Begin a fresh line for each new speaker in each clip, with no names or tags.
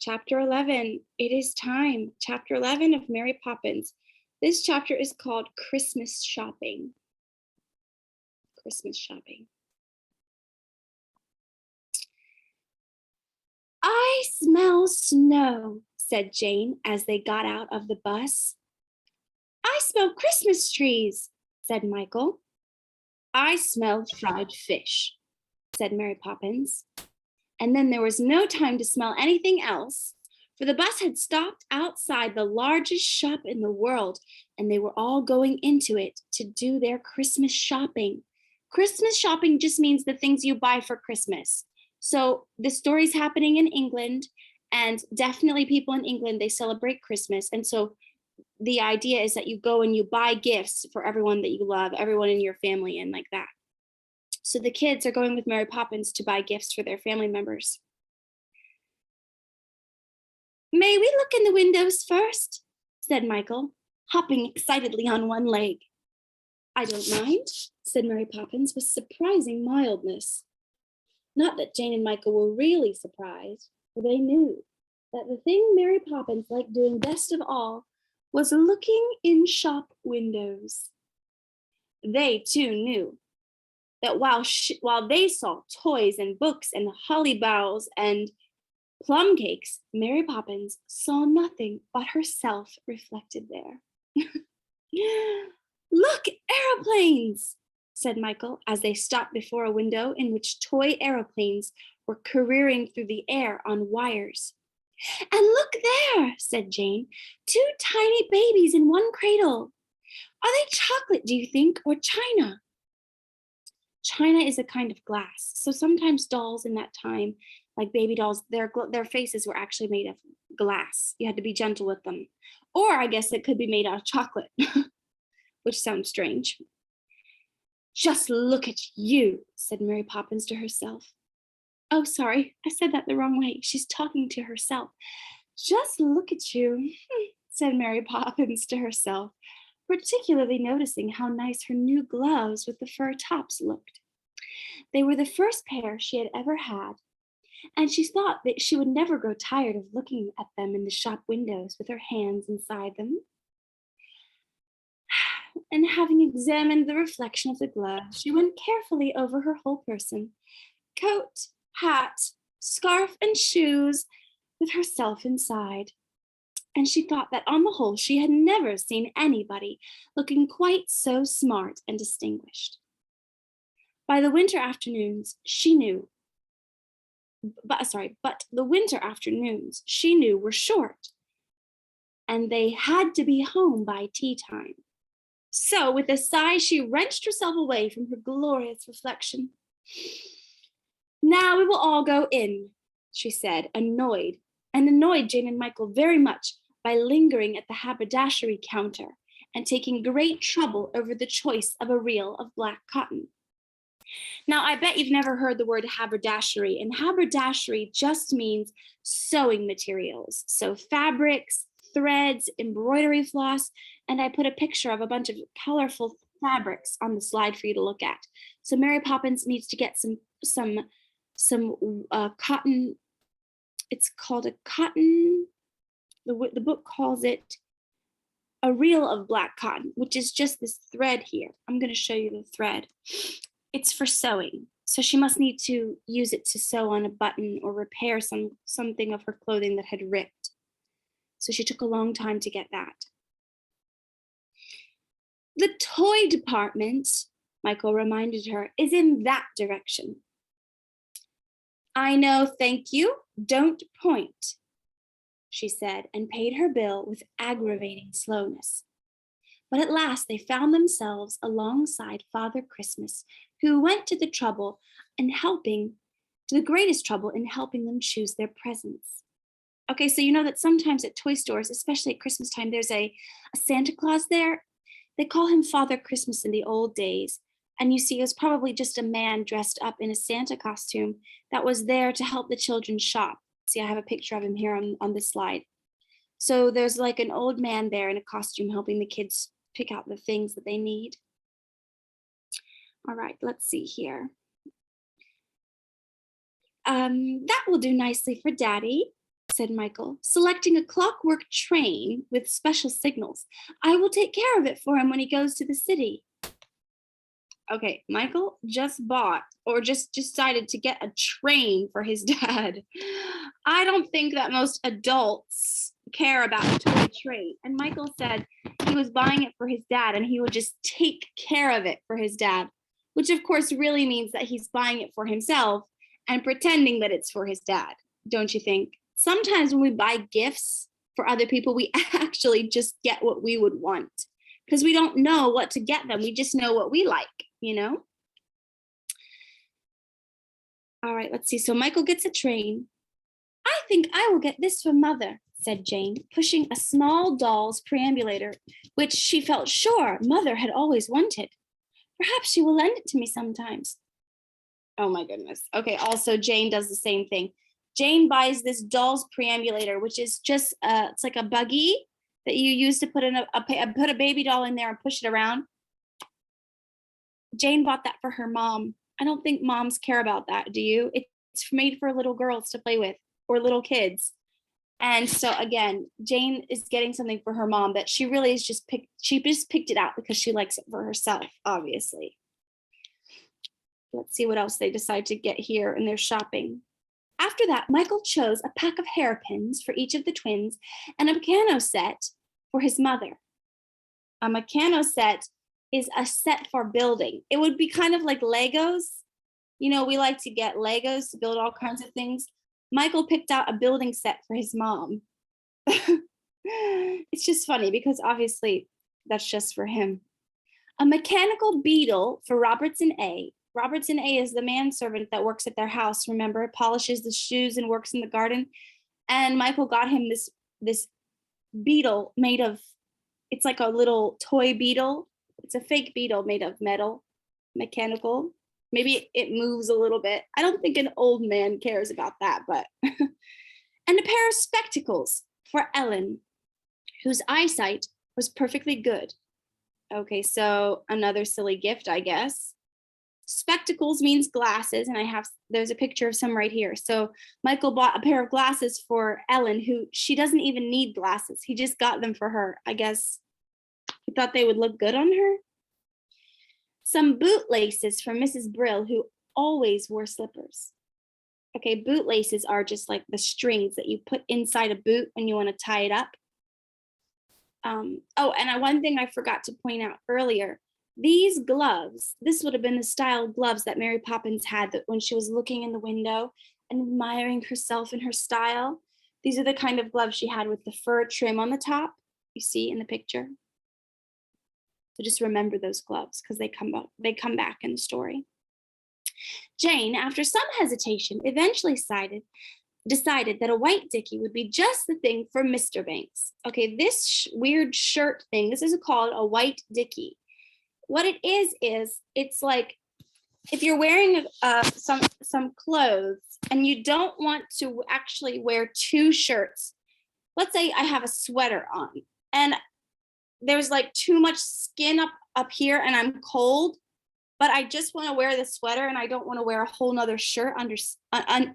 Chapter 11. It is time. Chapter 11 of Mary Poppins. This chapter is called Christmas Shopping. Christmas Shopping. I smell snow, said Jane as they got out of the bus. I smell Christmas trees, said Michael. I smell fried fish, said Mary Poppins. And then there was no time to smell anything else, for the bus had stopped outside the largest shop in the world, and they were all going into it to do their Christmas shopping. Christmas shopping just means the things you buy for Christmas. So the story's happening in England, and definitely people in England, they celebrate Christmas. And so the idea is that you go and you buy gifts for everyone that you love, everyone in your family, and like that. So the kids are going with Mary Poppins to buy gifts for their family members. May we look in the windows first? Said Michael, hopping excitedly on one leg. I don't mind, said Mary Poppins with surprising mildness. Not that Jane and Michael were really surprised, for they knew that the thing Mary Poppins liked doing best of all was looking in shop windows. They too knew that while they saw toys and books and holly boughs and plum cakes, Mary Poppins saw nothing but herself reflected there. Look, aeroplanes, said Michael as they stopped before a window in which toy aeroplanes were careering through the air on wires. And look there, said Jane, two tiny babies in one cradle. Are they chocolate, do you think, or china? China is a kind of glass. So sometimes dolls in that time, like baby dolls, their faces were actually made of glass. You had to be gentle with them. Or I guess it could be made out of chocolate, which sounds strange. Just look at you, said Mary Poppins to herself. Oh, sorry, I said that the wrong way. She's talking to herself. Just look at you, said Mary Poppins to herself, particularly noticing how nice her new gloves with the fur tops looked. They were the first pair she had ever had, and she thought that she would never grow tired of looking at them in the shop windows with her hands inside them. And having examined the reflection of the gloves, she went carefully over her whole person, coat, hat, scarf, and shoes, with herself inside. And she thought that on the whole she had never seen anybody looking quite so smart and distinguished. By the winter afternoons, she knew, but the winter afternoons she knew were short, and they had to be home by tea time. So with a sigh, she wrenched herself away from her glorious reflection. Now we will all go in, she said, annoyed Jane and Michael very much by lingering at the haberdashery counter and taking great trouble over the choice of a reel of black cotton. Now, I bet you've never heard the word haberdashery, and haberdashery just means sewing materials. So fabrics, threads, embroidery floss, and I put a picture of a bunch of colorful fabrics on the slide for you to look at. So Mary Poppins needs to get some cotton. It's called a cotton. The book calls it a reel of black cotton, which is just this thread here. I'm going to show you the thread. It's for sewing. So she must need to use it to sew on a button or repair something of her clothing that had ripped. So she took a long time to get that. The toy department, Michael reminded her, is in that direction. I know, thank you. Don't point, she said, and paid her bill with aggravating slowness. But at last they found themselves alongside Father Christmas, who went to the greatest trouble in helping them choose their presents. Okay, so you know that sometimes at toy stores, especially at Christmas time, there's a Santa Claus there. They call him Father Christmas in the old days. And you see, it was probably just a man dressed up in a Santa costume that was there to help the children shop. See, I have a picture of him here on this slide. So there's like an old man there in a costume helping the kids pick out the things that they need. All right, let's see here. That will do nicely for Daddy, said Michael, selecting a clockwork train with special signals. I will take care of it for him when he goes to the city. Okay, Michael just bought or just decided to get a train for his dad. I don't think that most adults care about a toy train. And Michael said he was buying it for his dad and he would just take care of it for his dad, which of course really means that he's buying it for himself and pretending that it's for his dad, don't you think? Sometimes when we buy gifts for other people, we actually just get what we would want because we don't know what to get them. We just know what we like, you know? All right, let's see. So Michael gets a train. I think I will get this for Mother, said Jane, pushing a small doll's perambulator, which she felt sure Mother had always wanted. Perhaps she will lend it to me sometimes. Oh my goodness. Okay, also Jane does the same thing. Jane buys this doll's perambulator, which is just it's like a buggy that you use to put in put a baby doll in there and push it around. Jane bought that for her mom. I don't think moms care about that, do you? It's made for little girls to play with or little kids. And so again, Jane is getting something for her mom that she really is just picked it out because she likes it for herself, obviously. Let's see what else they decide to get here in their shopping. After that, Michael chose a pack of hairpins for each of the twins and a Meccano set for his mother. A Meccano set is a set for building. It would be kind of like Legos. You know, we like to get Legos to build all kinds of things. Michael picked out a building set for his mom. It's just funny because obviously that's just for him. A mechanical beetle for Robertson A. Robertson A is the manservant that works at their house. Remember, polishes the shoes and works in the garden. And Michael got him this beetle made of, it's like a little toy beetle. It's a fake beetle made of metal, mechanical. Maybe it moves a little bit. I don't think an old man cares about that, but. And a pair of spectacles for Ellen, whose eyesight was perfectly good. Okay, so another silly gift, I guess. Spectacles means glasses, and there's a picture of some right here. So Michael bought a pair of glasses for Ellen, who she doesn't even need glasses. He just got them for her. I guess he thought they would look good on her. Some bootlaces from Mrs. Brill, who always wore slippers. Okay, bootlaces are just like the strings that you put inside a boot when you want to tie it up. One thing I forgot to point out earlier, these gloves, this would have been the style of gloves that Mary Poppins had that when she was looking in the window and admiring herself and her style. These are the kind of gloves she had with the fur trim on the top, you see in the picture. So just remember those gloves because they come back in the story. Jane, after some hesitation, eventually decided that a white dickie would be just the thing for Mr. Banks. Okay, this weird shirt thing, this is called a white dickie. What it is it's like if you're wearing some clothes and you don't want to actually wear two shirts. Let's say I have a sweater on and there's like too much skin up here and I'm cold, but I just want to wear the sweater and I don't want to wear a whole nother shirt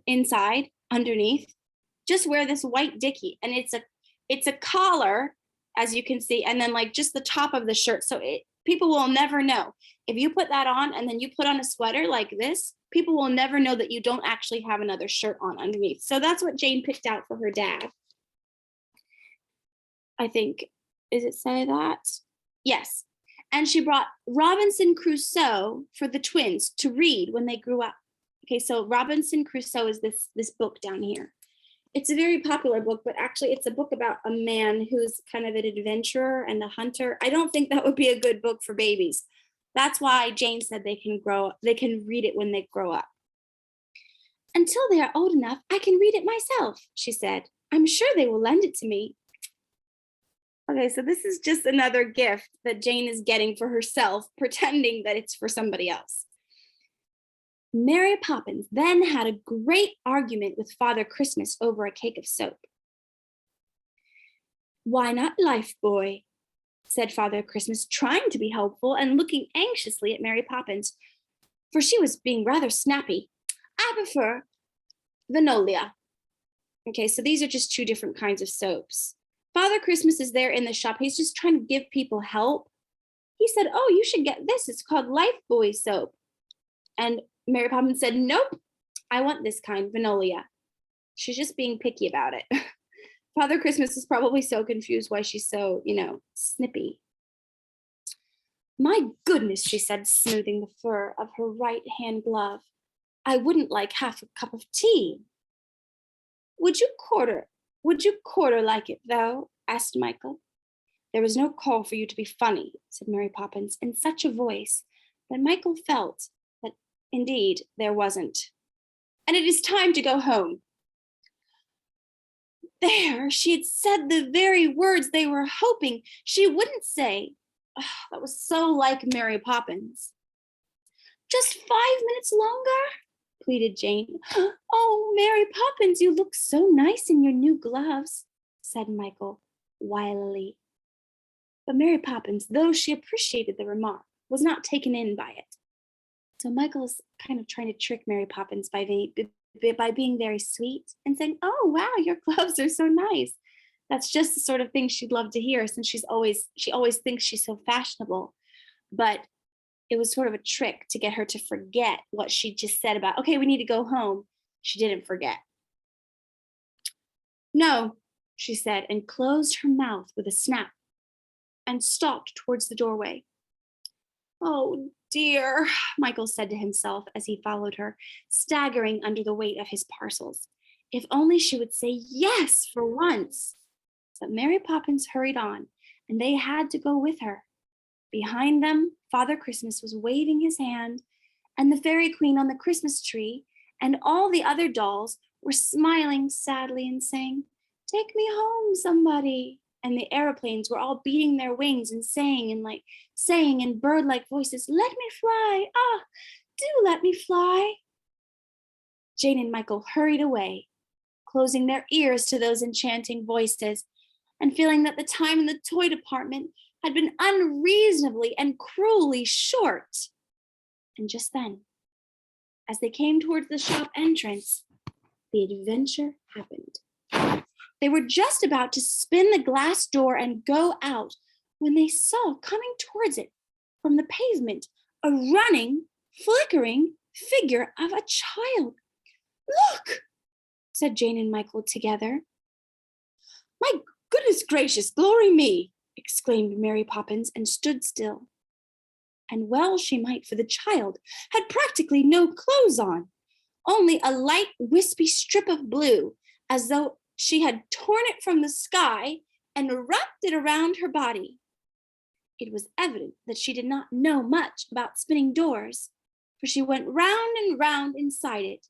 inside underneath. Just wear this white dickie, and it's a collar, as you can see, and then like just the top of the shirt. So people will never know. If you put that on and then you put on a sweater like this, people will never know that you don't actually have another shirt on underneath. So that's what Jane picked out for her dad. I think, does it say that? Yes. And she brought Robinson Crusoe for the twins to read when they grew up. Okay, so Robinson Crusoe is this book down here. It's a very popular book, but actually it's a book about a man who's kind of an adventurer and a hunter. I don't think that would be a good book for babies. That's why Jane said they can read it when they grow up. Until they are old enough, I can read it myself, she said. I'm sure they will lend it to me. Okay, so this is just another gift that Jane is getting for herself, pretending that it's for somebody else. Mary Poppins then had a great argument with Father Christmas over a cake of soap. Why not life, boy? Said Father Christmas, trying to be helpful and looking anxiously at Mary Poppins, for she was being rather snappy. I prefer Vinolia. Okay, so these are just two different kinds of soaps. Father Christmas is there in the shop. He's just trying to give people help. He said, "Oh, you should get this. It's called Lifebuoy soap." And Mary Poppins said, "Nope, I want this kind, Vinolia." She's just being picky about it. Father Christmas is probably so confused why she's so, snippy. "My goodness," she said, smoothing the fur of her right hand glove. "I wouldn't like half a cup of tea." Would you quarter? Would you quarter like it, though?" asked Michael. "There was no call for you to be funny," said Mary Poppins in such a voice that Michael felt that indeed there wasn't. "And it is time to go home." There, she had said the very words they were hoping she wouldn't say. Oh, that was so like Mary Poppins. "Just 5 minutes longer?" pleaded Jane. "Oh, Mary Poppins, you look so nice in your new gloves," said Michael wilily. But Mary Poppins, though she appreciated the remark, was not taken in by it. So Michael's kind of trying to trick Mary Poppins by being very sweet and saying, "Oh, wow, your gloves are so nice." That's just the sort of thing she'd love to hear, since she always thinks she's so fashionable. But it was sort of a trick to get her to forget what she just said about, "Okay, we need to go home." She didn't forget. "No," she said, and closed her mouth with a snap and stalked towards the doorway. "Oh dear," Michael said to himself as he followed her, staggering under the weight of his parcels. If only she would say yes for once. But Mary Poppins hurried on, and they had to go with her. Behind them, Father Christmas was waving his hand, and the Fairy Queen on the Christmas tree and all the other dolls were smiling sadly and saying, "Take me home, somebody." And the airplanes were all beating their wings and saying in bird-like voices, "Let me fly. Ah, do let me fly." Jane and Michael hurried away, closing their ears to those enchanting voices and feeling that the time in the toy department had been unreasonably and cruelly short. And just then, as they came towards the shop entrance, the adventure happened. They were just about to spin the glass door and go out when they saw coming towards it from the pavement a running, flickering figure of a child. "Look!" said Jane and Michael together. "My goodness gracious, glory me!" exclaimed Mary Poppins and stood still. And well she might, for the child had practically no clothes on, only a light wispy strip of blue, as though she had torn it from the sky and wrapped it around her body. It was evident that she did not know much about spinning doors, for she went round and round inside it,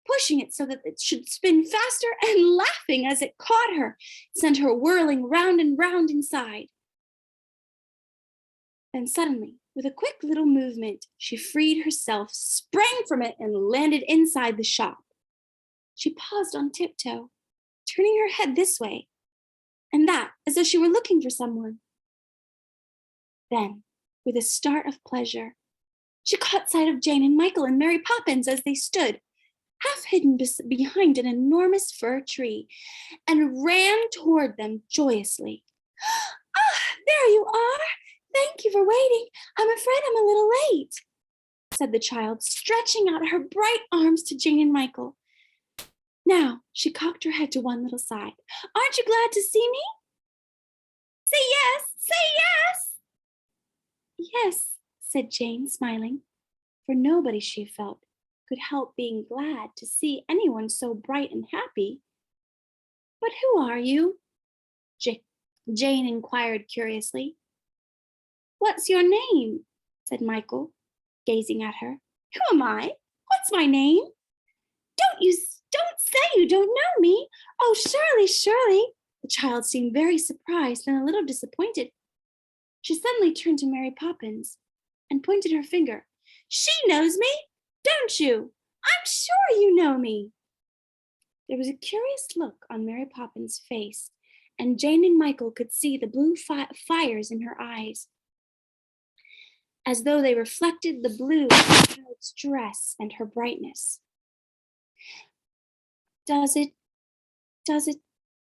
pushing it so that it should spin faster and laughing as it caught her, sent her whirling round and round inside. Then suddenly, with a quick little movement, she freed herself, sprang from it, and landed inside the shop. She paused on tiptoe, turning her head this way and that, as though she were looking for someone. Then, with a start of pleasure, she caught sight of Jane and Michael and Mary Poppins as they stood, half hidden behind an enormous fir tree, and ran toward them joyously. "Ah, there you are! Thank you for waiting. I'm afraid I'm a little late," said the child, stretching out her bright arms to Jane and Michael. Now she cocked her head to one little side. "Aren't you glad to see me?" "Say yes! Say yes!" "Yes," said Jane, smiling, for nobody, she felt, could help being glad to see anyone so bright and happy. "But who are you?" Jane inquired curiously. "What's your name?" said Michael, gazing at her. "Who am I? What's my name? Don't say you don't know me. Oh, surely, surely." The child seemed very surprised and a little disappointed. She suddenly turned to Mary Poppins and pointed her finger. "She knows me, don't you? I'm sure you know me." There was a curious look on Mary Poppins' face, and Jane and Michael could see the blue fires in her eyes, as though they reflected the blue of the child's dress and her brightness. Does it Does it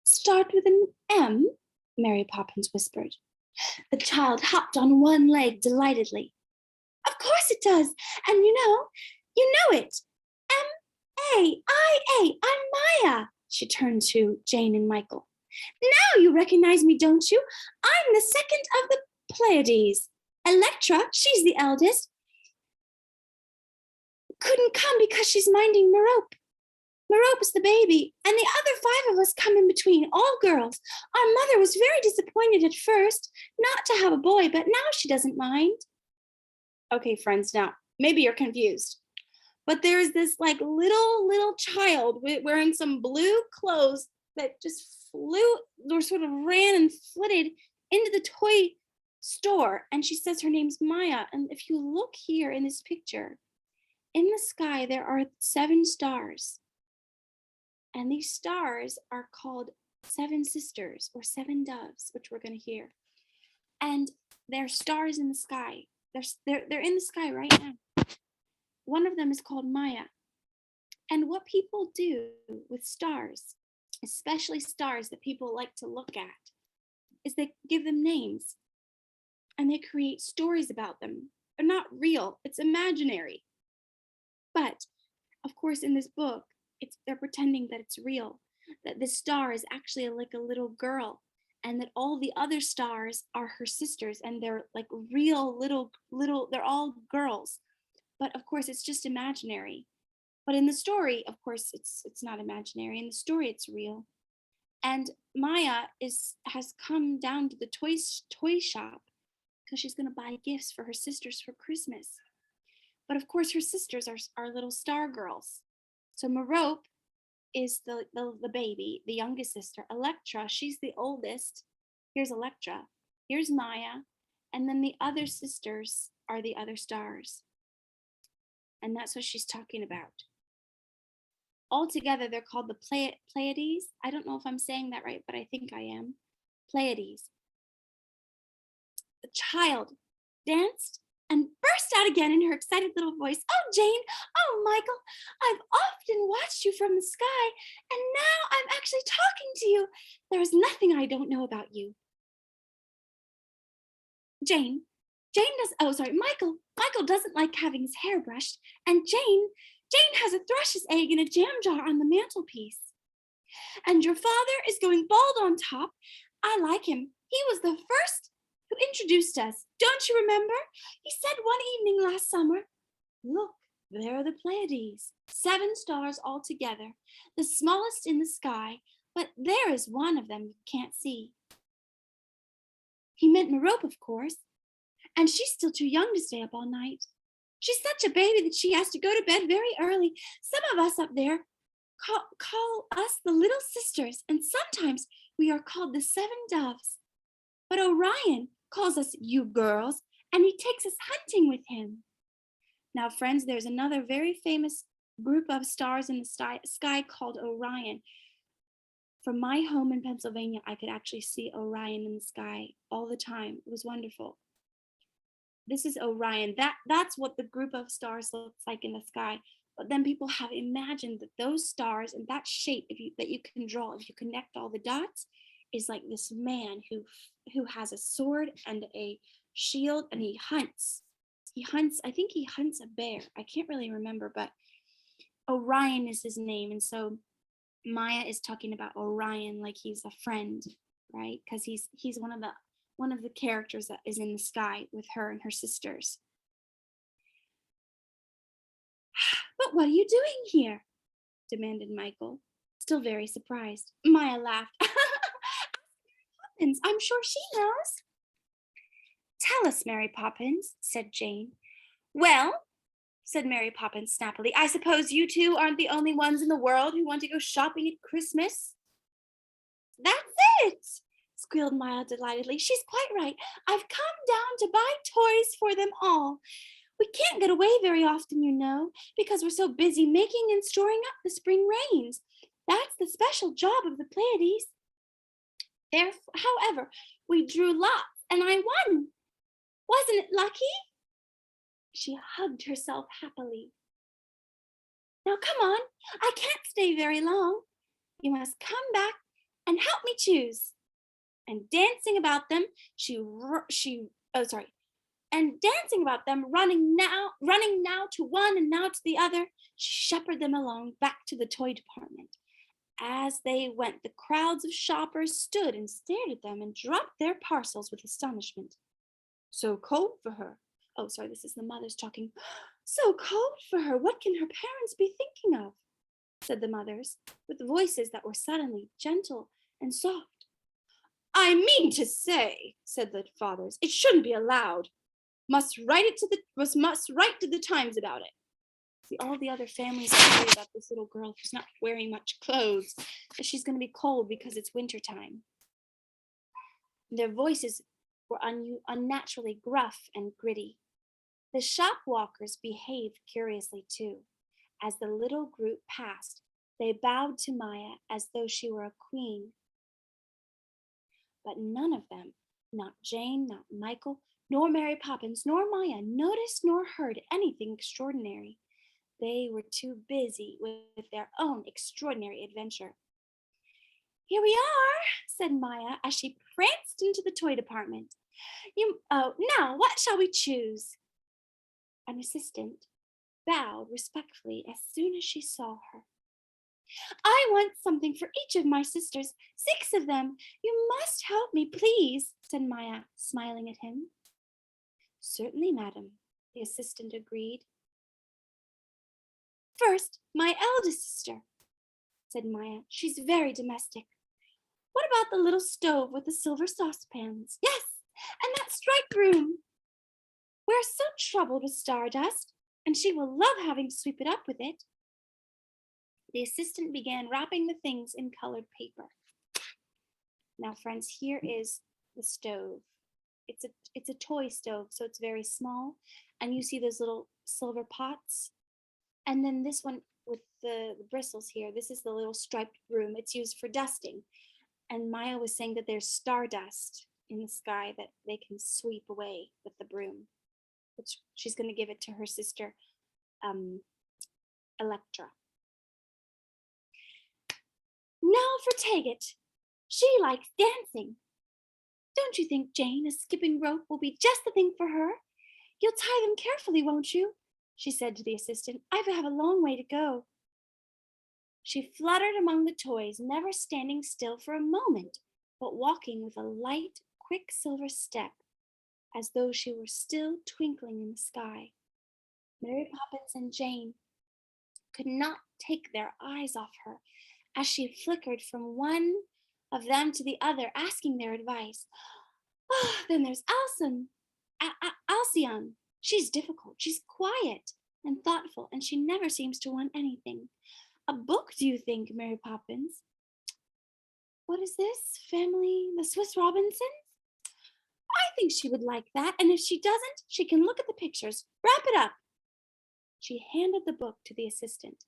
start with an M? Mary Poppins whispered. The child hopped on one leg delightedly. Of course it does. And you know it. M-A-I-A. I'm Maya. She turned to Jane and Michael. Now you recognize me, don't you? I'm the second of the Pleiades. Electra, she's the eldest, couldn't come because she's minding Merope. Merope's the baby, and the other 5 of us come in between, all girls. Our mother was very disappointed at first not to have a boy, but now she doesn't mind. Okay, friends, now, maybe you're confused. But there's this like little child wearing some blue clothes that just flew or sort of ran and flitted into the toy store. And she says her name's Maya. And if you look here in this picture, in the sky, there are 7 stars. And these stars are called 7 sisters or 7 doves, which we're going to hear. And they're stars in the sky. They're in the sky right now. One of them is called Maya. And what people do with stars, especially stars that people like to look at, is they give them names and they create stories about them. They're not real, it's imaginary. But of course, in this book, they're pretending that it's real, that this star is actually like a little girl, and that all the other stars are her sisters, and they're like real little, they're all girls. But of course, it's just imaginary. But in the story, of course, it's not imaginary. In the story, it's real. And Maya has come down to the toy shop because she's going to buy gifts for her sisters for Christmas. But of course, her sisters are little star girls. So Merope is the baby, the youngest sister. Electra, she's the oldest. Here's Electra. Here's Maya. And then the other sisters are the other stars. And that's what she's talking about. Altogether, they're called the Pleiades. I don't know if I'm saying that right, but I think I am. Pleiades. The child danced and burst out again in her excited little voice. Oh, Jane, oh, Michael, I've often watched you from the sky, and now I'm actually talking to you. There is nothing I don't know about you. Michael doesn't like having his hair brushed, and Jane has a thrush's egg in a jam jar on the mantelpiece. And your father is going bald on top. I like him. He was the first who introduced us. Don't you remember? He said one evening last summer, look, there are the Pleiades, 7 stars all together, the smallest in the sky, but there is one of them you can't see. He meant Merope, of course, and she's still too young to stay up all night. She's such a baby that she has to go to bed very early. Some of us up there call us the little sisters, and sometimes we are called the 7 doves. But Orion calls us you girls, and he takes us hunting with him. Now, friends, there's another very famous group of stars in the sky called Orion. From my home in Pennsylvania, I could actually see Orion in the sky all the time. It was wonderful. This is Orion. That's what the group of stars looks like in the sky. But then people have imagined that those stars and that shape that you can draw, if you connect all the dots, is like this man who has a sword and a shield, and he hunts. I think he hunts a bear. I can't really remember, but Orion is his name. And so Maya is talking about Orion like he's a friend, right? Because he's one of the characters that is in the sky with her and her sisters. But what are you doing here? Demanded Michael, still very surprised. Maya laughed. Poppins, I'm sure she knows. Tell us, Mary Poppins, said Jane. Well, said Mary Poppins snappily, I suppose you two aren't the only ones in the world who want to go shopping at Christmas. That's it, squealed Maya delightedly. She's quite right. I've come down to buy toys for them all. We can't get away very often, you know, because we're so busy making and storing up the spring rains. That's the special job of the Pleiades. However, we drew lots and I won. Wasn't it lucky? She hugged herself happily. Now come on, I can't stay very long. You must come back and help me choose. And dancing about them, and dancing about them, running now to one and now to the other, she shepherded them along back to the toy department. As they went, the crowds of shoppers stood and stared at them and dropped their parcels with astonishment. So cold for her. Oh, sorry, this is the mothers talking. So cold for her. What can her parents be thinking of? Said the mothers, with voices that were suddenly gentle and soft. I mean to say, said the fathers, it shouldn't be allowed. Must write to the Times about it. See, all the other families are worried about this little girl who's not wearing much clothes, that she's going to be cold because it's winter time. Their voices were unnaturally gruff and gritty. The shop walkers behaved curiously too. As the little group passed, they bowed to Maya as though she were a queen. But none of them, not Jane, not Michael, nor Mary Poppins, nor Maya, noticed nor heard anything extraordinary. They were too busy with their own extraordinary adventure. Here we are, said Maya as she pranced into the toy department. Now, what shall we choose? An assistant bowed respectfully as soon as she saw her. I want something for each of my sisters, 6 of them. You must help me, please, said Maya, smiling at him. Certainly, madam, the assistant agreed. First, my eldest sister, said Maya. She's very domestic. What about the little stove with the silver saucepans? Yes, and that striped broom. We're so troubled with stardust, and she will love having to sweep it up with it. The assistant began wrapping the things in colored paper. Now, friends, here is the stove. It's a toy stove, so it's very small, and you see those little silver pots. And then this one with the bristles here, this is the little striped broom. It's used for dusting. And Maya was saying that there's stardust in the sky that they can sweep away with the broom, which she's going to give it to her sister, Electra. Now for Taggart. She likes dancing. Don't you think, Jane, a skipping rope will be just the thing for her? You'll tie them carefully, won't you? She said to the assistant. I have a long way to go. She fluttered among the toys, never standing still for a moment, but walking with a light, quick silver step, as though she were still twinkling in the sky. Mary Poppins and Jane could not take their eyes off her as she flickered from one of them to the other, asking their advice. Oh, then there's Alcyone. She's difficult. She's quiet and thoughtful, and she never seems to want anything. A book, do you think, Mary Poppins? What is this? Family, the Swiss Robinsons? I think she would like that, and if she doesn't, she can look at the pictures. Wrap it up. She handed the book to the assistant.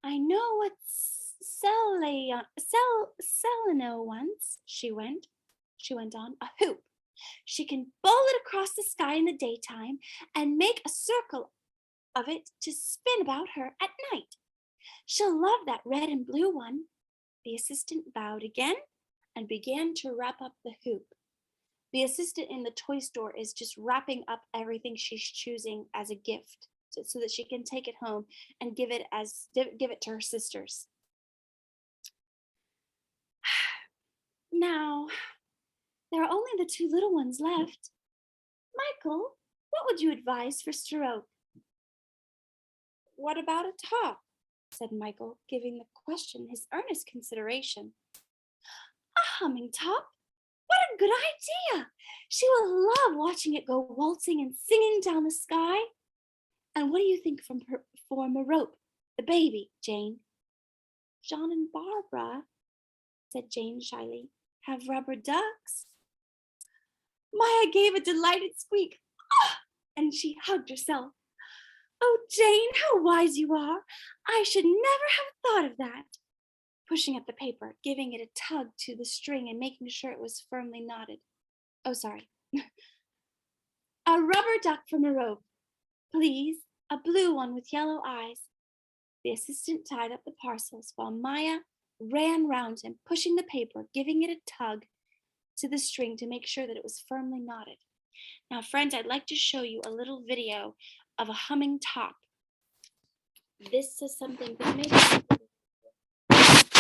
I know what Seleno wants, she went on, a hoop. She can bowl it across the sky in the daytime and make a circle of it to spin about her at night. She'll love that red and blue one. The assistant bowed again and began to wrap up the hoop. The assistant in the toy store is just wrapping up everything she's choosing as a gift so that she can take it home and give it to her sisters. Now, there are only the 2 little ones left. Michael, what would you advise for stroke? What about a top? Said Michael, giving the question his earnest consideration. A humming top? What a good idea! She will love watching it go waltzing and singing down the sky. And what do you think for Merope, the baby, Jane? John and Barbara, said Jane shyly, have rubber ducks. Maya gave a delighted squeak, and she hugged herself. Oh, Jane, how wise you are. I should never have thought of that. Pushing at the paper, giving it a tug to the string and making sure it was firmly knotted. Oh, sorry. A rubber duck from a rope, please. A blue one with yellow eyes. The assistant tied up the parcels while Maya ran round him, pushing the paper, giving it a tug to the string to make sure that it was firmly knotted. Now, friends, I'd like to show you a little video of a humming top. This is something that maybe I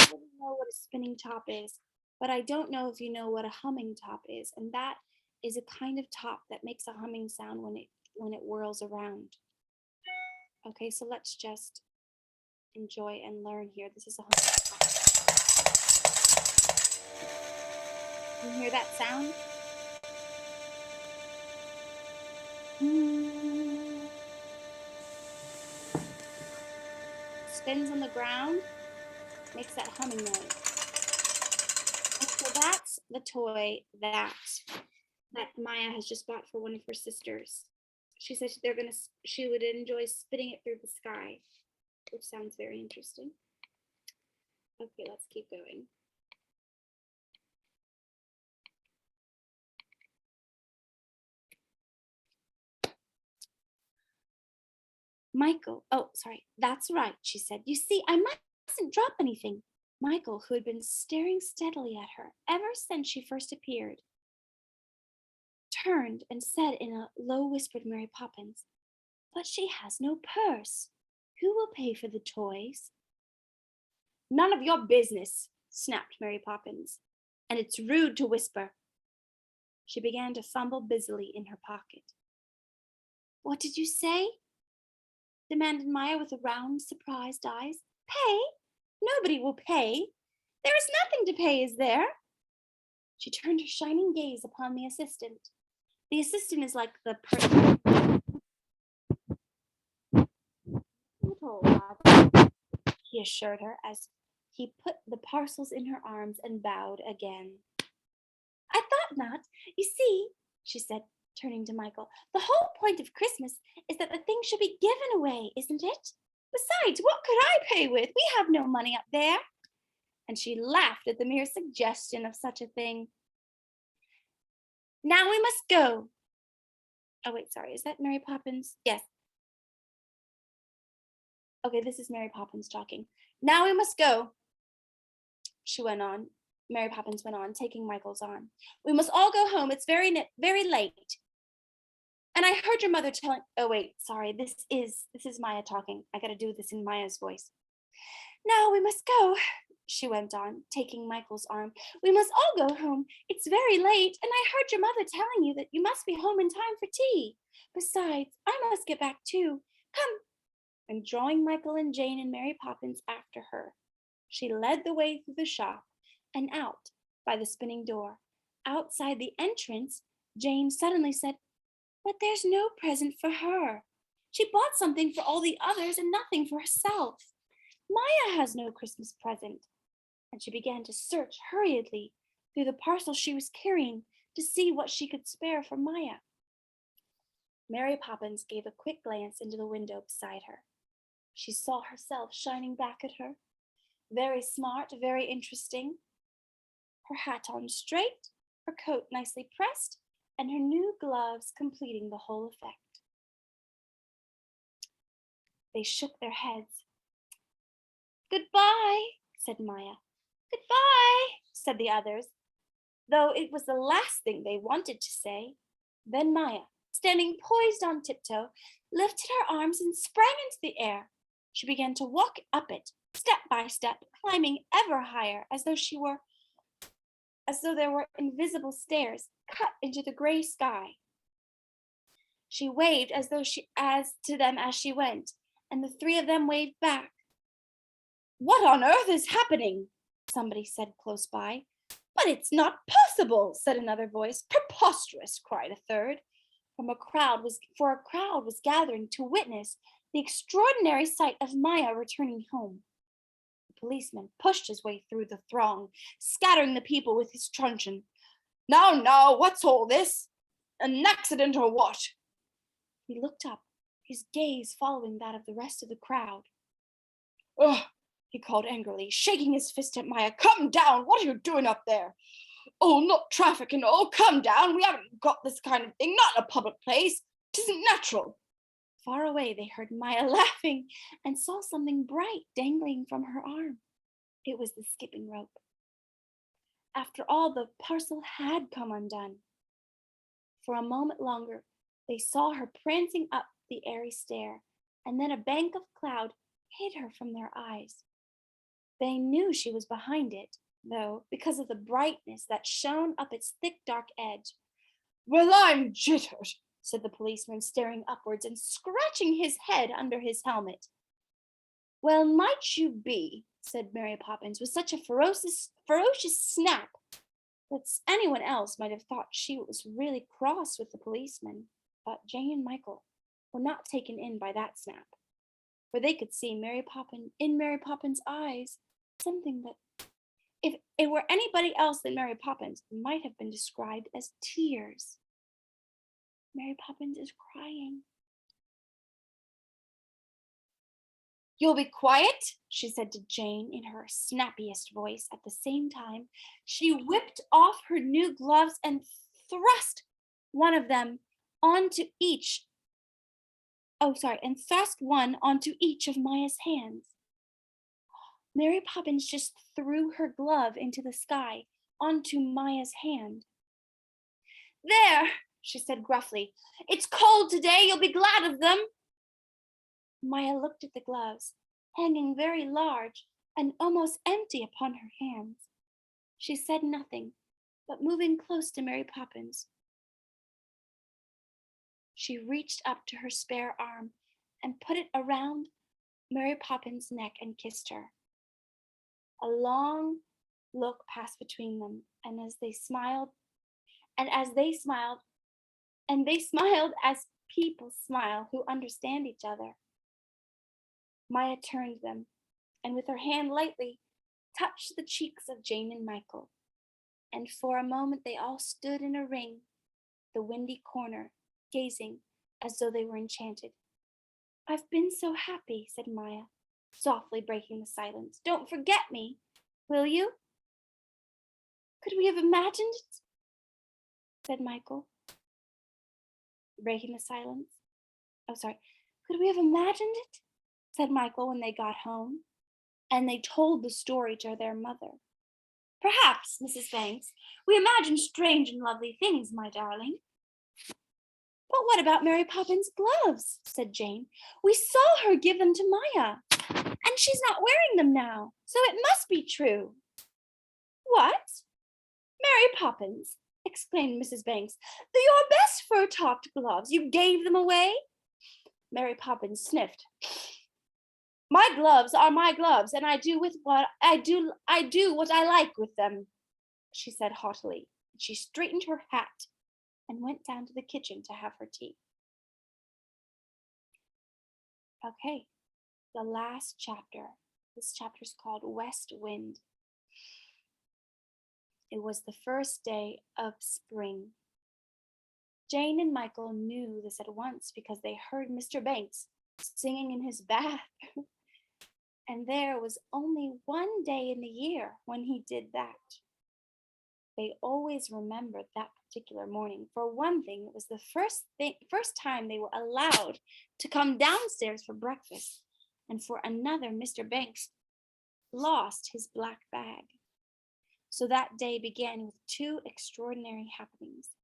don't know what a spinning top is, but I don't know if you know what a humming top is, and that is a kind of top that makes a humming sound when it whirls around. Okay, so let's just enjoy and learn here. This is a humming top. Can you hear that sound? Spins on the ground, makes that humming noise. And so that's the toy that Maya has just bought for one of her sisters. She said she would enjoy spinning it through the sky, which sounds very interesting. Okay, let's keep going. Michael, oh, sorry, that's right, she said. You see, I mustn't drop anything. Michael, who had been staring steadily at her ever since she first appeared, turned and said in a low whispered Mary Poppins, "But she has no purse. Who will pay for the toys?" "None of your business," snapped Mary Poppins. "And it's rude to whisper." She began to fumble busily in her pocket. "What did you say?" demanded Maya with round, surprised eyes. "Pay? Nobody will pay. There is nothing to pay, is there?" She turned her shining gaze upon the assistant. The assistant is like the person, he assured her as he put the parcels in her arms and bowed again. "I thought not. You see," she said, turning to Michael, "the whole point of Christmas is that the thing should be given away, isn't it? Besides, what could I pay with? We have no money up there." And she laughed at the mere suggestion of such a thing. "Now we must go." Oh, wait, sorry. Is that Mary Poppins? Yes. Okay, this is Mary Poppins talking. "Now we must go," she went on. Mary Poppins went on, taking Michael's arm. "We must all go home. It's very late. And I heard your mother telling—" Oh, wait, sorry. This is Maya talking. I gotta do this in Maya's voice. "Now we must go," she went on, taking Michael's arm. "We must all go home. It's very late, and I heard your mother telling you that you must be home in time for tea. Besides, I must get back too. Come." And drawing Michael and Jane and Mary Poppins after her, she led the way through the shop and out by the spinning door. Outside the entrance, Jane suddenly said, "But there's no present for her. She bought something for all the others and nothing for herself. Maya has no Christmas present." And she began to search hurriedly through the parcel she was carrying to see what she could spare for Maya. Mary Poppins gave a quick glance into the window beside her. She saw herself shining back at her, very smart, very interesting, her hat on straight, her coat nicely pressed, and her new gloves completing the whole effect. They shook their heads. "Goodbye," said Maya. "Goodbye," said the others, though it was the last thing they wanted to say. Then Maya, standing poised on tiptoe, lifted her arms and sprang into the air. She began to walk up it, step by step, climbing ever higher, as though there were invisible stairs cut into the gray sky. She waved as to them as she went, and the three of them waved back. "What on earth is happening?" somebody said close by. "But it's not possible," said another voice. "Preposterous," cried a third. For a crowd was gathering to witness the extraordinary sight of Maya returning home. The policeman pushed his way through the throng, scattering the people with his truncheon. Now, what's all this? An accident or what?" He looked up, his gaze following that of the rest of the crowd. "Ugh," he called angrily, shaking his fist at Maya. "Come down! What are you doing up there? Oh, not traffic and all. Come down. We haven't got this kind of thing, not in a public place. 'Tisn't natural." Far away they heard Maya laughing and saw something bright dangling from her arm. It was the skipping rope. After all, the parcel had come undone. For a moment longer, they saw her prancing up the airy stair, and then a bank of cloud hid her from their eyes. They knew she was behind it, though, because of the brightness that shone up its thick dark edge. "Well, I'm jittered," said the policeman, staring upwards and scratching his head under his helmet. "Well, might you be," said Mary Poppins, with such a ferocious snap that anyone else might have thought she was really cross with the policeman. But Jane and Michael were not taken in by that snap, for they could see in Mary Poppins' eyes something that, if it were anybody else than Mary Poppins, might have been described as tears. Mary Poppins is crying. "You'll be quiet," she said to Jane in her snappiest voice. At the same time, she whipped off her new gloves and thrust one onto each of Maya's hands. Mary Poppins just threw her glove into the sky onto Maya's hand. "There," she said gruffly. "It's cold today. You'll be glad of them." Maya looked at the gloves, hanging very large and almost empty upon her hands. She said nothing, but moving close to Mary Poppins, she reached up to her spare arm and put it around Mary Poppins' neck and kissed her. A long look passed between them, and they smiled as people smile who understand each other. Maya turned them, and with her hand lightly touched the cheeks of Jane and Michael, and for a moment they all stood in a ring, the windy corner, gazing as though they were enchanted. "I've been so happy," said Maya, softly breaking the silence. "Don't forget me, will you?" "Could we have imagined it?" said Michael, breaking the silence. "Could we have imagined it?" said Michael when they got home, and they told the story to their mother. "Perhaps, Mrs. Banks, we imagine strange and lovely things, my darling." "But what about Mary Poppins' gloves?" said Jane. "We saw her give them to Maya, and she's not wearing them now, so it must be true." "What? Mary Poppins!" exclaimed Mrs. Banks. "Your best fur-topped gloves! You gave them away?" Mary Poppins sniffed. "My gloves are my gloves, and I do what I like with them," she said haughtily. She straightened her hat and went down to the kitchen to have her tea. Okay, the last chapter. This chapter is called West Wind. It was the first day of spring. Jane and Michael knew this at once because they heard Mr. Banks singing in his bath. And there was only one day in the year when he did that. They always remembered that particular morning. For one thing, it was the first time they were allowed to come downstairs for breakfast. And for another, Mr. Banks lost his black bag. So that day began with two extraordinary happenings.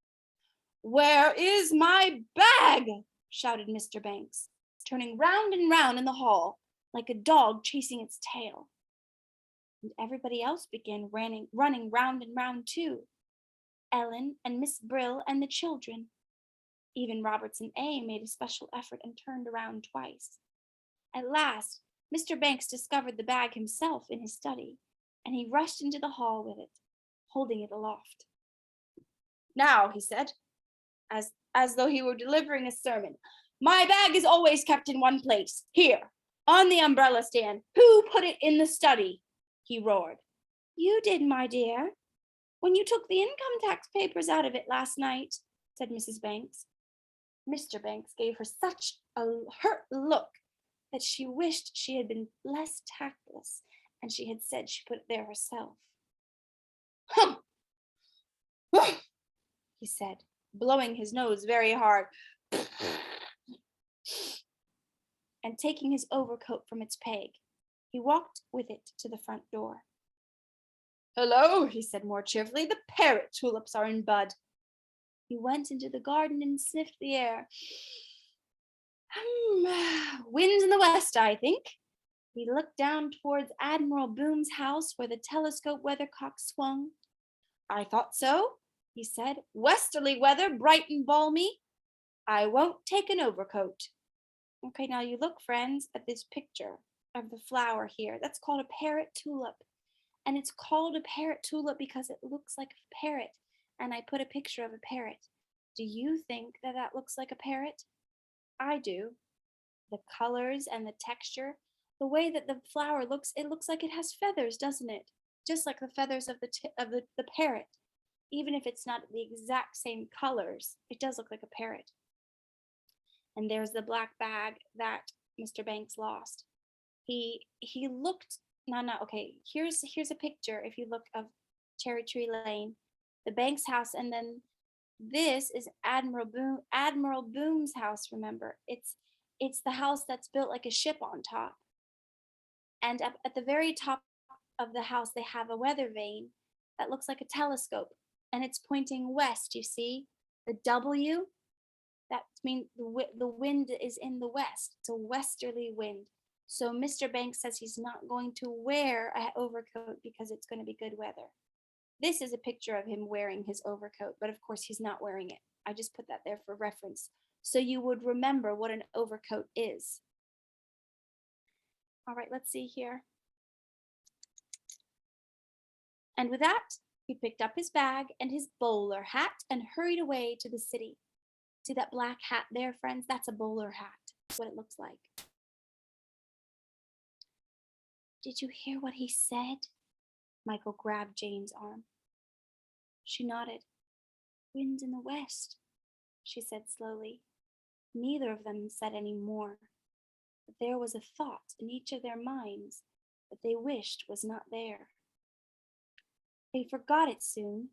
"Where is my bag?" shouted Mr. Banks, turning round and round in the hall like a dog chasing its tail. And everybody else began running round and round too. Ellen and Miss Brill and the children. Even Robertson A made a special effort and turned around twice. At last, Mr. Banks discovered the bag himself in his study, and he rushed into the hall with it, holding it aloft. "Now," he said, as though he were delivering a sermon, "my bag is always kept in one place, here, on the umbrella stand. Who put it in the study?" he roared. "You did, my dear, when you took the income tax papers out of it last night," said Mrs. Banks. Mr. Banks gave her such a hurt look that she wished she had been less tactless, and she had said she put it there herself. "Humph! Humph!" he said, blowing his nose very hard, and taking his overcoat from its peg. He walked with it to the front door. "Hello," he said more cheerfully. "The parrot tulips are in bud." He went into the garden and sniffed the air. Wind in the west, I think. He looked down towards Admiral Boom's house where the telescope weathercock swung. "I thought so," he said. "Westerly weather, bright and balmy. I won't take an overcoat." Okay, now you look, friends, at this picture of the flower here. That's called a parrot tulip. And it's called a parrot tulip because it looks like a parrot. And I put a picture of a parrot. Do you think that that looks like a parrot? I do. The colors and the texture, the way that the flower looks, it looks like it has feathers, doesn't it? Just like the feathers of the parrot. Even if it's not the exact same colors, it does look like a parrot. And there's the black bag that Mr. Banks lost. He looked okay, here's a picture if you look of Cherry Tree Lane, the Banks house, and then this is Admiral Boom's house, remember. It's the house that's built like a ship on top. And up at the very top of the house they have a weather vane that looks like a telescope, and it's pointing west, you see? The W, that means the wind is in the west. It's a westerly wind. So Mr. Banks says he's not going to wear an overcoat because it's going to be good weather. This is a picture of him wearing his overcoat, but of course he's not wearing it. I just put that there for reference, so you would remember what an overcoat is. All right, let's see here. And with that, he picked up his bag and his bowler hat and hurried away to the city. See that black hat there, friends? That's a bowler hat. That's what it looks like. Did you hear what he said? Michael grabbed Jane's arm. She nodded. Wind in the west, she said slowly. Neither of them said any more, but there was a thought in each of their minds that they wished was not there. They forgot it soon,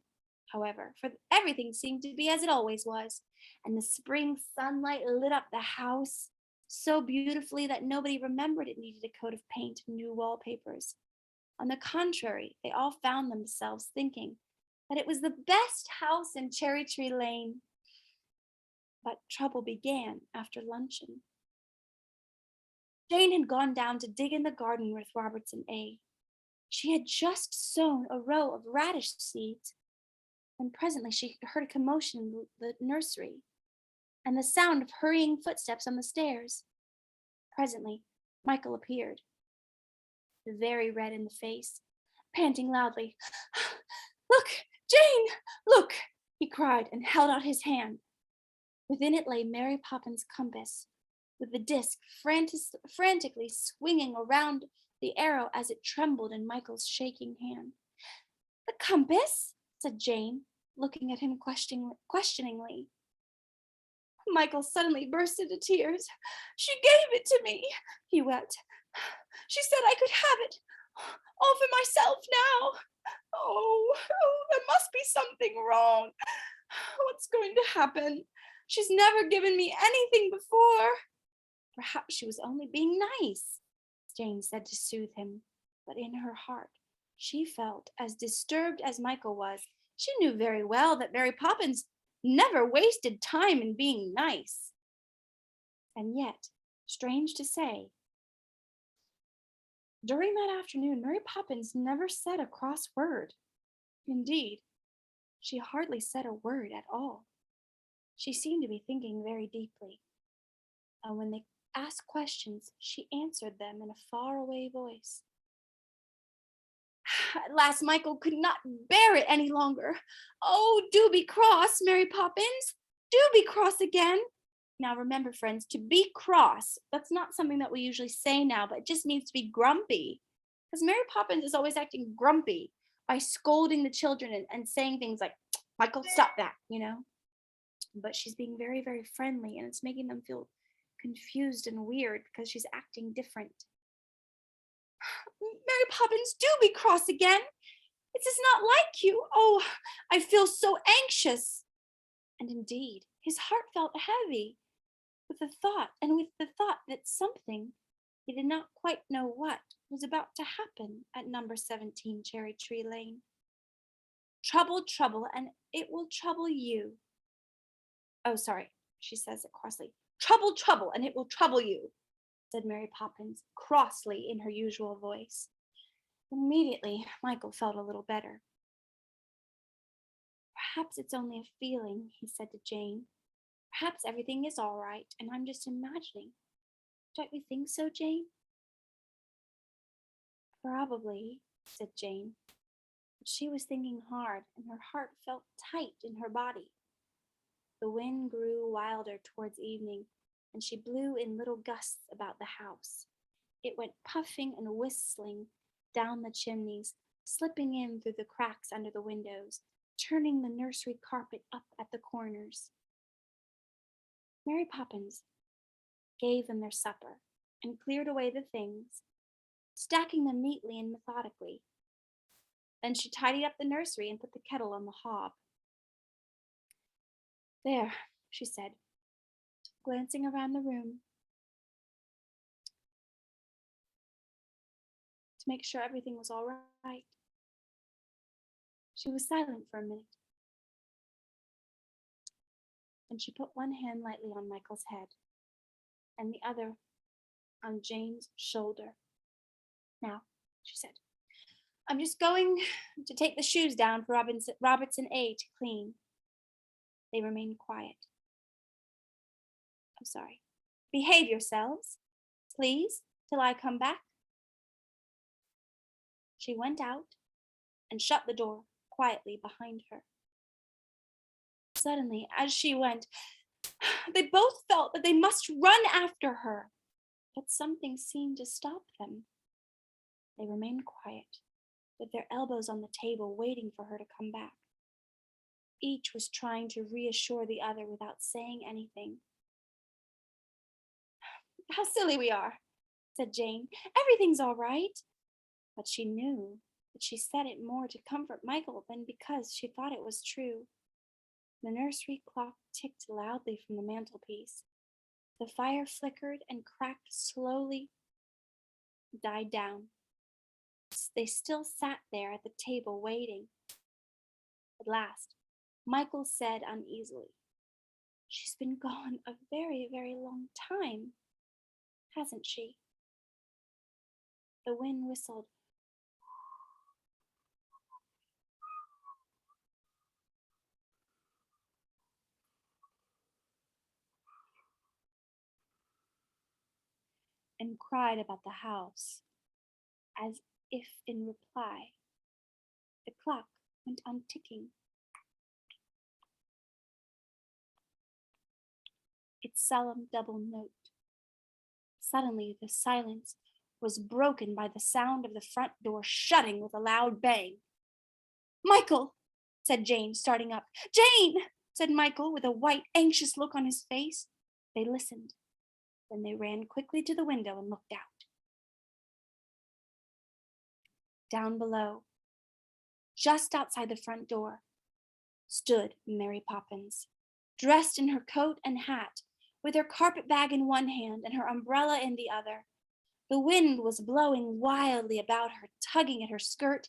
however, for everything seemed to be as it always was, and the spring sunlight lit up the house so beautifully that nobody remembered it needed a coat of paint and new wallpapers. On the contrary, they all found themselves thinking that it was the best house in Cherry Tree Lane. But trouble began after luncheon. Jane had gone down to dig in the garden with Robertson A. She had just sown a row of radish seeds, and presently she heard a commotion in the nursery, and the sound of hurrying footsteps on the stairs. Presently, Michael appeared, very red in the face, panting loudly. "Look, Jane, look!" he cried and held out his hand. Within it lay Mary Poppins' compass, with the disc frantically swinging around the arrow as it trembled in Michael's shaking hand. "The compass?" said Jane, looking at him questioningly. Michael suddenly burst into tears. "She gave it to me," he wept. "She said I could have it all for myself now. Oh, there must be something wrong. What's going to happen? She's never given me anything before." "Perhaps she was only being nice," Jane said to soothe him, but in her heart she felt as disturbed as Michael was. She knew very well that Mary Poppins never wasted time in being nice. And yet, strange to say, during that afternoon, Mary Poppins never said a cross word. Indeed, she hardly said a word at all. She seemed to be thinking very deeply, and when they asked questions, she answered them in a faraway voice. At last Michael could not bear it any longer. "Oh, do be cross, Mary Poppins. Do be cross again." Now remember, friends, to be cross, that's not something that we usually say now, but it just means to be grumpy. Because Mary Poppins is always acting grumpy by scolding the children and saying things like, "Michael, stop that," But she's being very, very friendly, and it's making them feel confused and weird because she's acting different. "Mary Poppins, do be cross again. It is not like you. Oh, I feel so anxious." And indeed, his heart felt heavy with the thought that something, he did not quite know what, was about to happen at number 17 Cherry Tree Lane. Trouble, trouble, and it will trouble you. Oh, sorry, she says it crossly. Trouble, trouble, and it will trouble you, said Mary Poppins crossly in her usual voice. Immediately, Michael felt a little better. Perhaps it's only a feeling, he said to Jane. Perhaps everything is all right, and I'm just imagining. Don't you think so, Jane? Probably, said Jane. But she was thinking hard, and her heart felt tight in her body. The wind grew wilder towards evening, and she blew in little gusts about the house. It went puffing and whistling down the chimneys, slipping in through the cracks under the windows, turning the nursery carpet up at the corners. Mary Poppins gave them their supper and cleared away the things, stacking them neatly and methodically. Then she tidied up the nursery and put the kettle on the hob. There, she said, glancing around the room to make sure everything was all right. She was silent for a minute. And she put one hand lightly on Michael's head and the other on Jane's shoulder. Now, she said, I'm just going to take the shoes down for Robertson A to clean. They remained quiet. I'm sorry. Behave yourselves, please, till I come back. She went out and shut the door quietly behind her. Suddenly, as she went, they both felt that they must run after her, but something seemed to stop them. They remained quiet, with their elbows on the table, waiting for her to come back. Each was trying to reassure the other without saying anything. How silly we are, said Jane. Everything's all right. But she knew that she said it more to comfort Michael than because she thought it was true. The nursery clock ticked loudly from the mantelpiece. The fire flickered and cracked slowly, died down. They still sat there at the table waiting. At last, Michael said uneasily, She's been gone a very, very long time, hasn't she? The wind whistled. And cried about the house, as if in reply. The clock went on ticking. Its solemn double note. Suddenly the silence was broken by the sound of the front door shutting with a loud bang. Michael, said Jane, starting up. Jane, said Michael, with a white, anxious look on his face. They listened. Then they ran quickly to the window and looked out. Down below, just outside the front door, stood Mary Poppins, dressed in her coat and hat, with her carpet bag in one hand and her umbrella in the other. The wind was blowing wildly about her, tugging at her skirt,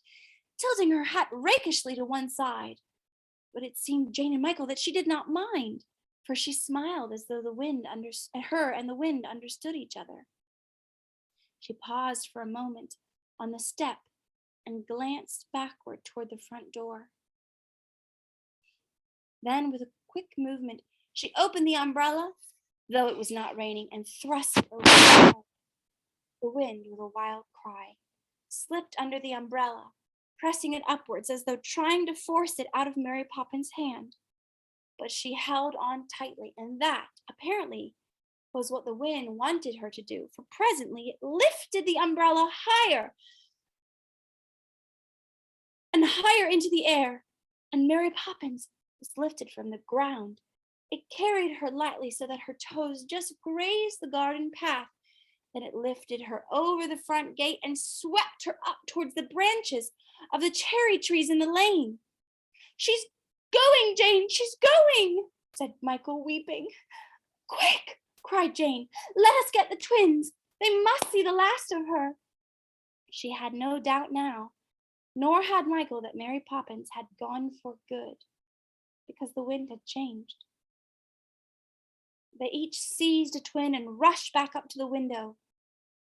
tilting her hat rakishly to one side. But it seemed Jane and Michael that she did not mind, for she smiled as though the wind her and the wind understood each other. She paused for a moment on the step and glanced backward toward the front door. Then, with a quick movement, she opened the umbrella, though it was not raining, and thrust it over her head. The wind, with a wild cry, slipped under the umbrella, pressing it upwards as though trying to force it out of Mary Poppins' hand. But she held on tightly, and that, apparently, was what the wind wanted her to do, for presently it lifted the umbrella higher and higher into the air, and Mary Poppins was lifted from the ground. It carried her lightly so that her toes just grazed the garden path. Then it lifted her over the front gate and swept her up towards the branches of the cherry trees in the lane. She's going, Jane, she's going, said Michael, weeping. Quick, cried Jane, let us get the twins. They must see the last of her. She had no doubt now, nor had Michael, that Mary Poppins had gone for good, because the wind had changed. They each seized a twin and rushed back up to the window.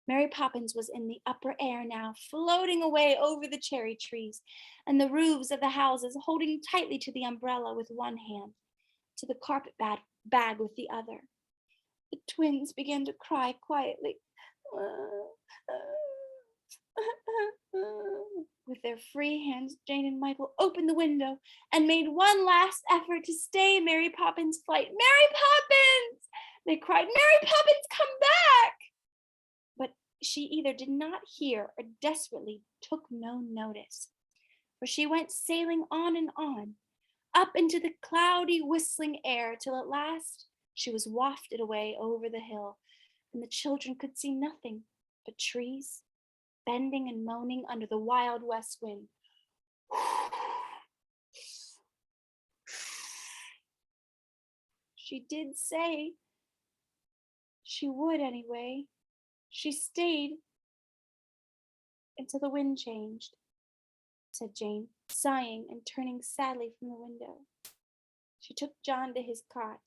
Mary Poppins was in the upper air now, floating away over the cherry trees and the roofs of the houses, holding tightly to the umbrella with one hand, to the carpet bag with the other. The twins began to cry quietly. With their free hands, Jane and Michael opened the window and made one last effort to stay Mary Poppins' flight. Mary Poppins! They cried, Mary Poppins, come back! But she either did not hear or desperately took no notice, for she went sailing on and on, up into the cloudy, whistling air, till at last she was wafted away over the hill, and the children could see nothing but trees, bending and moaning under the wild west wind. She did say she would anyway. She stayed until the wind changed, said Jane, sighing and turning sadly from the window. She took John to his cot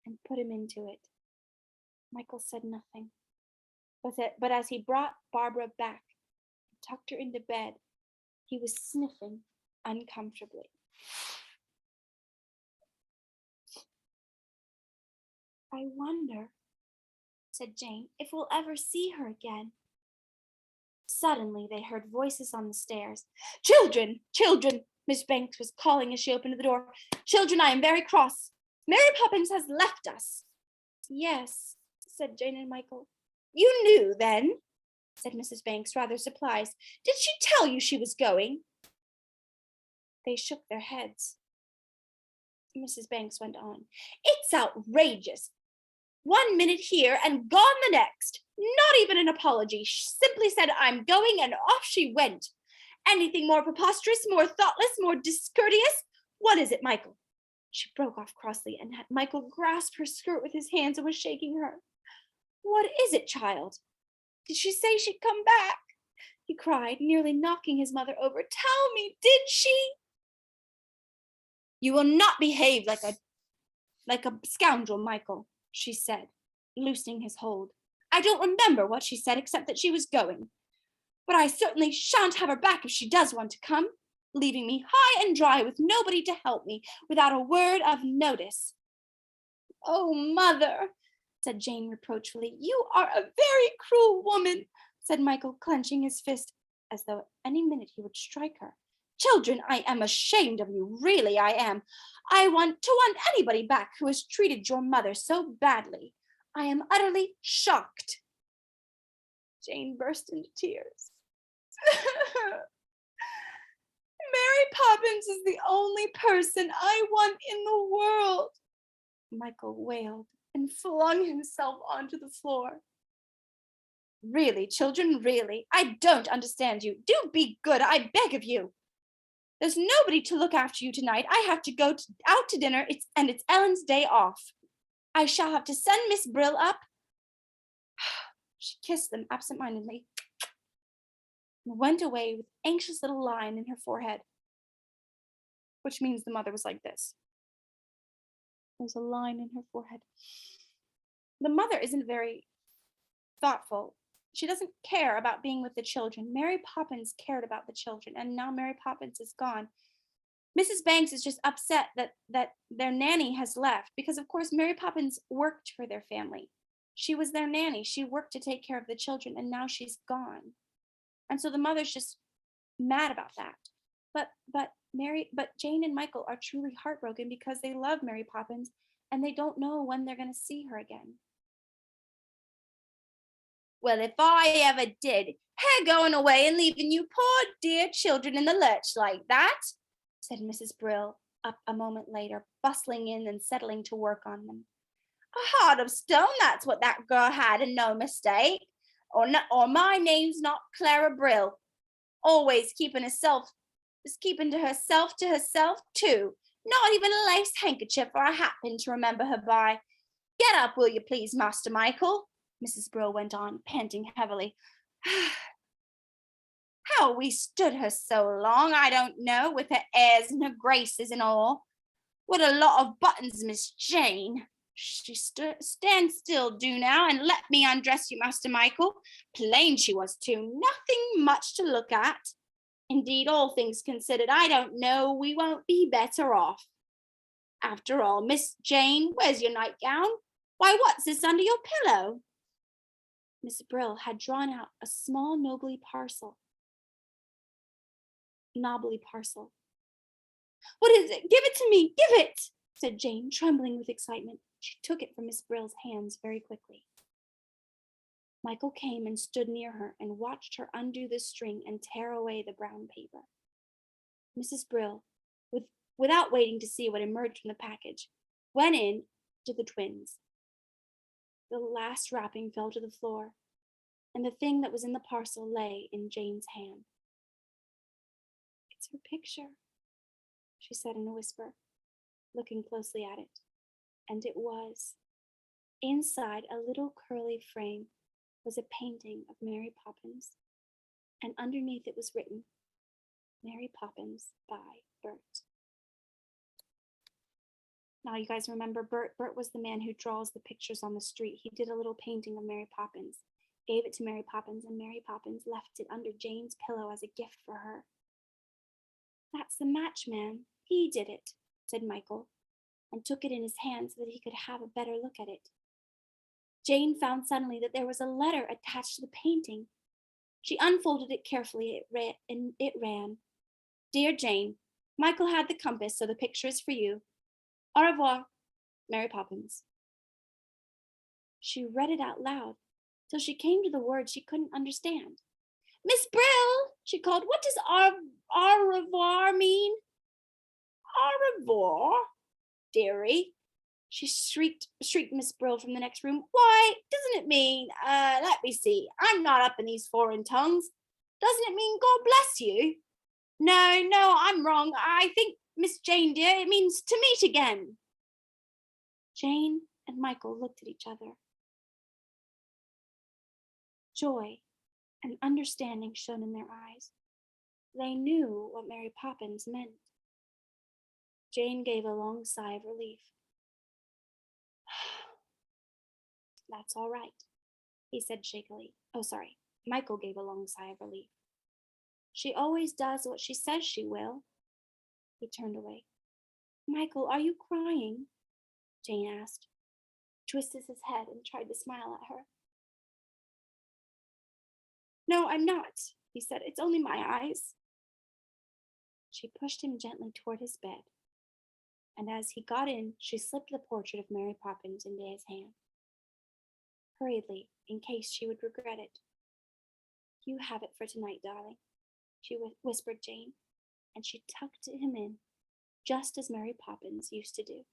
and put him into it. Michael said nothing, but as he brought Barbara back and tucked her into bed, he was sniffing uncomfortably. I wonder, said Jane, if we'll ever see her again. Suddenly they heard voices on the stairs. Children, children, Miss Banks was calling as she opened the door. Children, I am very cross. Mary Poppins has left us. Yes, said Jane and Michael. You knew then, said Mrs. Banks, rather surprised. Did she tell you she was going? They shook their heads. Mrs. Banks went on. It's outrageous. 1 minute here and gone the next. Not even an apology. She simply said, I'm going, and off she went. Anything more preposterous, more thoughtless, more discourteous? What is it, Michael? She broke off crossly, and had Michael grasped her skirt with his hands and was shaking her. What is it, child? Did she say she'd come back? He cried, nearly knocking his mother over. Tell me, did she? You will not behave like a scoundrel, Michael, she said, loosening his hold. I don't remember what she said except that she was going. But I certainly shan't have her back if she does want to come, leaving me high and dry with nobody to help me, without a word of notice. Oh, mother, said Jane reproachfully, you are a very cruel woman, said Michael, clenching his fist as though at any minute he would strike her. Children, I am ashamed of you, really I am. I want anybody back who has treated your mother so badly. I am utterly shocked. Jane burst into tears. Mary Poppins is the only person I want in the world, Michael wailed and flung himself onto the floor. Really, children, really, I don't understand you. Do be good, I beg of you. There's nobody to look after you tonight. I have to go out to dinner, and it's Ellen's day off. I shall have to send Miss Brill up. She kissed them absent-mindedly and went away with an anxious little line in her forehead, which means the mother was like this. There's a line in her forehead. The mother isn't very thoughtful. She doesn't care about being with the children. Mary Poppins cared about the children, and now Mary Poppins is gone. Mrs. Banks is just upset that their nanny has left, because of course Mary Poppins worked for their family. She was their nanny. She worked to take care of the children, and now she's gone. And so the mother's just mad about that. But Jane and Michael are truly heartbroken because they love Mary Poppins and they don't know when they're going to see her again. Well, if I ever did, her going away and leaving you poor dear children in the lurch like that, said Mrs. Brill up a moment later, bustling in and settling to work on them. A heart of stone, that's what that girl had, and no mistake. Or my name's not Clara Brill. Always keeping to herself too. Not even a lace handkerchief or a hat pin to remember her by. Get up, will you please, Master Michael? Mrs. Brill went on, panting heavily. How we stood her so long, I don't know, with her airs and her graces and all. What a lot of buttons, Miss Jane. Stand still, do now, and let me undress you, Master Michael. Plain she was too, nothing much to look at. Indeed, all things considered, I don't know we won't be better off. After all, Miss Jane, where's your nightgown? Why, what's this under your pillow? Miss Brill had drawn out a small knobbly parcel. What is it? Give it to me, give it, said Jane, trembling with excitement. She took it from Miss Brill's hands very quickly. Michael came and stood near her and watched her undo the string and tear away the brown paper. Mrs. Brill, without waiting to see what emerged from the package, went in to the twins. The last wrapping fell to the floor, and the thing that was in the parcel lay in Jane's hand. It's her picture, she said in a whisper, looking closely at it. And it was. Inside a little curly frame was a painting of Mary Poppins, and underneath it was written, Mary Poppins by Bert. Now you guys remember Bert. Bert was the man who draws the pictures on the street. He did a little painting of Mary Poppins, gave it to Mary Poppins, and Mary Poppins left it under Jane's pillow as a gift for her. That's the match, man. He did it, said Michael, and took it in his hand so that he could have a better look at it. Jane found suddenly that there was a letter attached to the painting. She unfolded it carefully, and it ran, Dear Jane, Michael had the compass, so the picture is for you. Au revoir, Mary Poppins. She read it out loud till she came to the word she couldn't understand. Miss Brill, she called, what does au revoir mean? Au revoir, dearie, she shrieked Miss Brill from the next room. Why, doesn't it mean, let me see, I'm not up in these foreign tongues. Doesn't it mean God bless you? No, I'm wrong. I think, Miss Jane, dear, it means to meet again. Jane and Michael looked at each other. Joy and understanding shone in their eyes. They knew what Mary Poppins meant. Jane gave a long sigh of relief. That's all right, he said shakily. Michael gave a long sigh of relief. She always does what she says she will. He turned away. Michael, are you crying? Jane asked, twisted his head and tried to smile at her. No, I'm not, he said. It's only my eyes. She pushed him gently toward his bed, and as he got in, she slipped the portrait of Mary Poppins into his hand. Hurriedly, in case she would regret it. You have it for tonight, darling, she whispered Jane, and she tucked him in, just as Mary Poppins used to do.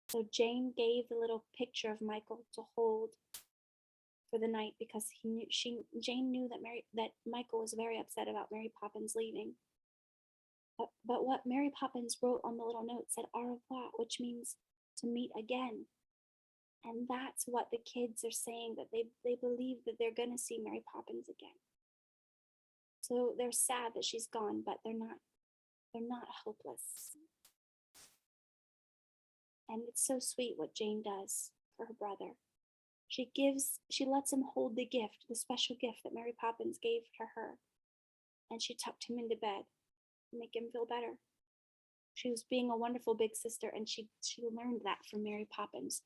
So Jane gave the little picture of Michael to hold for the night because Jane knew that Michael was very upset about Mary Poppins leaving. But what Mary Poppins wrote on the little note said au revoir, which means to meet again. And that's what the kids are saying, that they believe that they're going to see Mary Poppins again. So they're sad that she's gone, but they're not hopeless. And it's so sweet what Jane does for her brother. She lets him hold the gift, the special gift that Mary Poppins gave to her. And she tucked him into bed to make him feel better. She was being a wonderful big sister, and she learned that from Mary Poppins,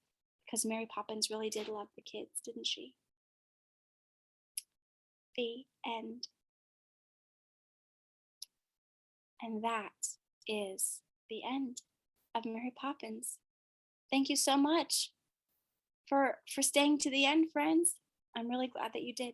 because Mary Poppins really did love the kids, didn't she? The end. And that is the end of Mary Poppins. Thank you so much for staying to the end, friends. I'm really glad that you did.